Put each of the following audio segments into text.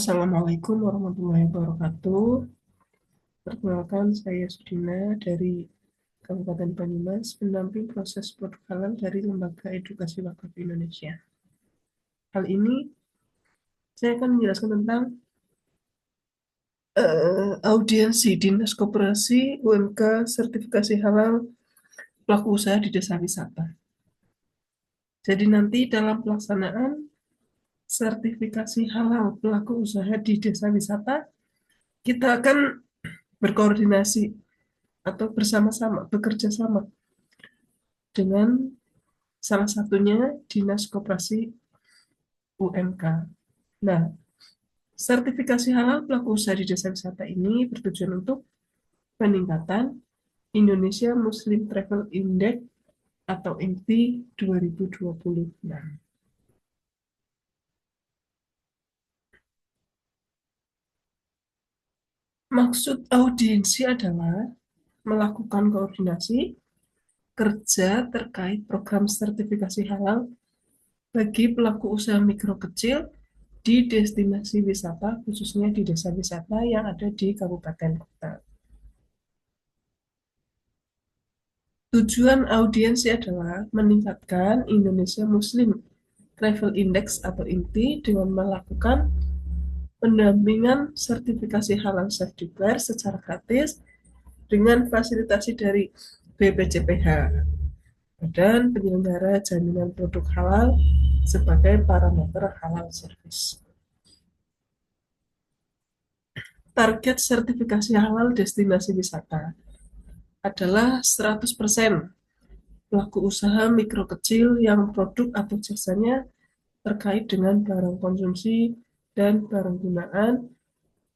Assalamualaikum warahmatullahi wabarakatuh. Perkenalkan, saya Sudina dari Kabupaten Banyumas, pendamping proses produk halal dari Lembaga Edukasi Wakaf Indonesia. Hal ini saya akan menjelaskan tentang audiensi Dinas Koperasi UMK sertifikasi halal pelaku usaha di desa wisata. Jadi nanti dalam pelaksanaan sertifikasi halal pelaku usaha di desa wisata, kita akan berkoordinasi atau bersama-sama, bekerja sama dengan salah satunya Dinas Koperasi UMK. Nah, sertifikasi halal pelaku usaha di desa wisata ini bertujuan untuk peningkatan Indonesia Muslim Travel Index atau IMTI 2026. Maksud audiensi adalah melakukan koordinasi kerja terkait program sertifikasi halal bagi pelaku usaha mikro kecil di destinasi wisata, khususnya di desa wisata yang ada di kabupaten kota. Tujuan audiensi adalah meningkatkan Indonesia Muslim Travel Index atau INTI dengan melakukan pendampingan sertifikasi halal self declare secara gratis dengan fasilitasi dari BPCPH, Badan Penyelenggara Jaminan Produk Halal, sebagai parameter halal service. Target sertifikasi halal destinasi wisata adalah 100% pelaku usaha mikro kecil yang produk atau jasanya terkait dengan barang konsumsi dan barang gunaan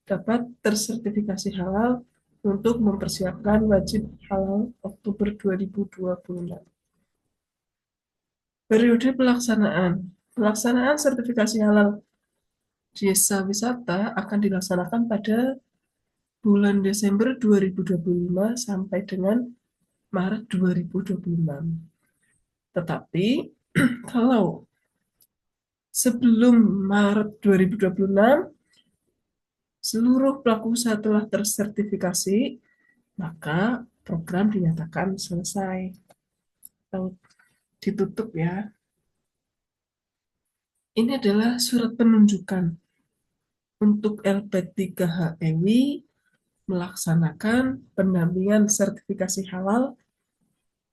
dapat tersertifikasi halal untuk mempersiapkan wajib halal Oktober 2026. Periode pelaksanaan. Pelaksanaan sertifikasi halal desa wisata akan dilaksanakan pada bulan Desember 2025 sampai dengan Maret 2026. Tetapi kalau sebelum Maret 2026 seluruh pelaku usaha telah tersertifikasi, maka program dinyatakan selesai atau ditutup ya. Ini adalah surat penunjukan untuk LP3HEWI melaksanakan pendampingan sertifikasi halal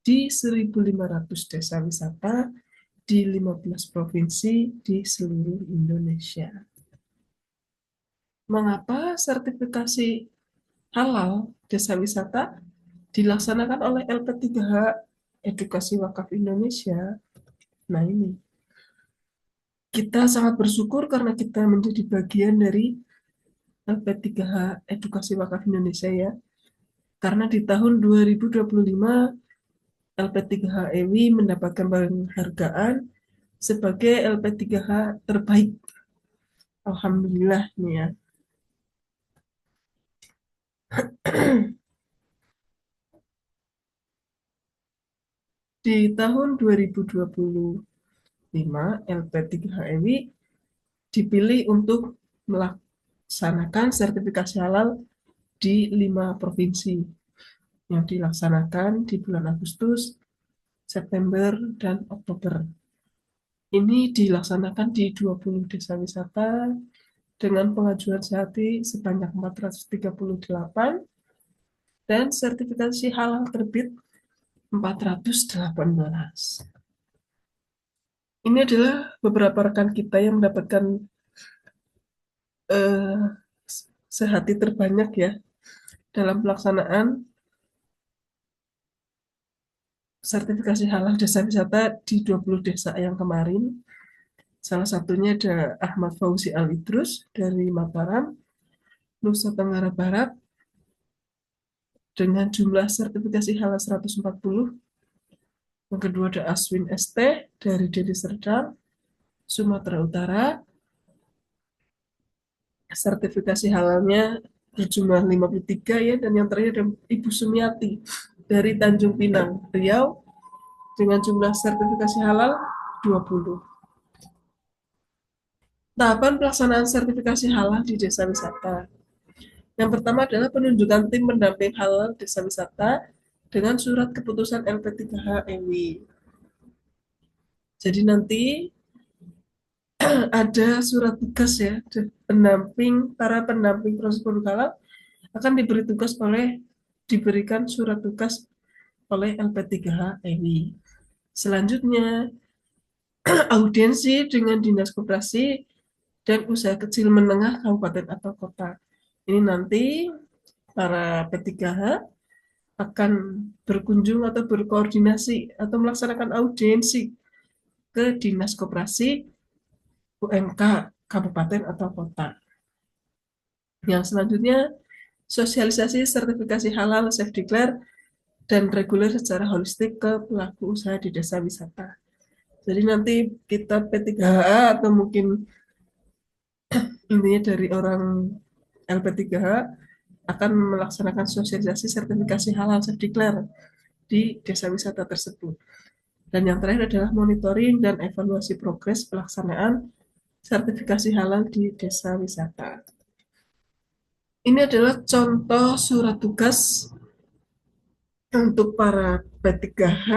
di 1.500 desa wisata di 15 provinsi di seluruh Indonesia. Mengapa sertifikasi halal desa wisata dilaksanakan oleh LP3H Edukasi Wakaf Indonesia? Nah ini, kita sangat bersyukur karena kita menjadi bagian dari LP3H Edukasi Wakaf Indonesia ya. Karena di tahun 2025 LP3HEWI mendapatkan penghargaan sebagai LP3H terbaik. Alhamdulillah nih ya. Di tahun 2025 LP3HEWI dipilih untuk melaksanakan sertifikasi halal di 5 provinsi yang dilaksanakan di bulan Agustus, September, dan Oktober. Ini dilaksanakan di 20 desa wisata dengan pengajuan sehati sebanyak 438 dan sertifikasi halal terbit 418. Ini adalah beberapa rekan kita yang mendapatkan eh, sehati terbanyak ya dalam pelaksanaan sertifikasi halal desa wisata di 20 desa yang kemarin. Salah satunya ada Ahmad Fauzi Al-Idrus dari Mataram, Nusa Tenggara Barat, dengan jumlah sertifikasi halal 140. Yang kedua ada Aswin ST dari Deli Serdang, Sumatera Utara. Sertifikasi halalnya berjumlah 53 ya, dan yang terakhir ada Ibu Sumiati dari Tanjung Pinang, Riau, dengan jumlah sertifikasi halal 20. Tahapan pelaksanaan sertifikasi halal di desa wisata. Yang pertama adalah penunjukan tim pendamping halal desa wisata dengan surat keputusan LP3H EW. Jadi nanti ada surat tugas ya, para pendamping proses produk halal akan diberikan surat tugas oleh LP3H EWI. Selanjutnya, audiensi dengan Dinas Koperasi dan Usaha Kecil Menengah Kabupaten atau Kota. Ini nanti para P3H akan berkunjung atau berkoordinasi atau melaksanakan audiensi ke Dinas Koperasi UMK Kabupaten atau Kota. Yang selanjutnya, sosialisasi sertifikasi halal self-declare dan reguler secara holistik ke pelaku usaha di desa wisata. Jadi nanti kita P3H atau mungkin intinya dari orang LP3H akan melaksanakan sosialisasi sertifikasi halal self-declare di desa wisata tersebut. Dan yang terakhir adalah monitoring dan evaluasi progres pelaksanaan sertifikasi halal di desa wisata. Ini adalah contoh surat tugas untuk para P3H,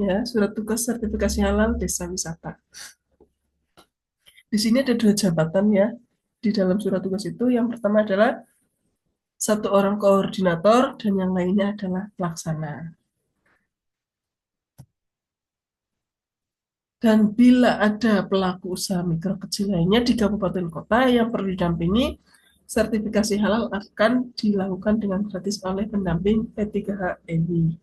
ya, surat tugas sertifikasi halal desa wisata. Di sini ada 2 jabatan ya di dalam surat tugas itu. Yang pertama adalah satu orang koordinator dan yang lainnya adalah pelaksana. Dan bila ada pelaku usaha mikro kecil lainnya di kabupaten kota yang perlu didampingi, sertifikasi halal akan dilakukan dengan gratis oleh pendamping P3H EWI.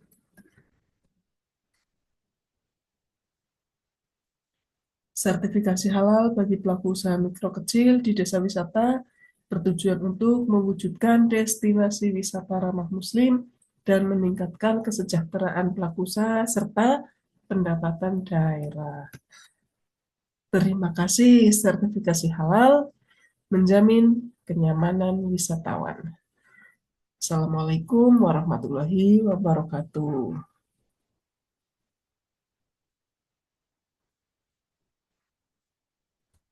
Sertifikasi halal bagi pelaku usaha mikro kecil di desa wisata bertujuan untuk mewujudkan destinasi wisata ramah muslim dan meningkatkan kesejahteraan pelaku usaha serta pendapatan daerah. Terima kasih, sertifikasi halal menjamin kenyamanan wisatawan. Assalamualaikum warahmatullahi wabarakatuh.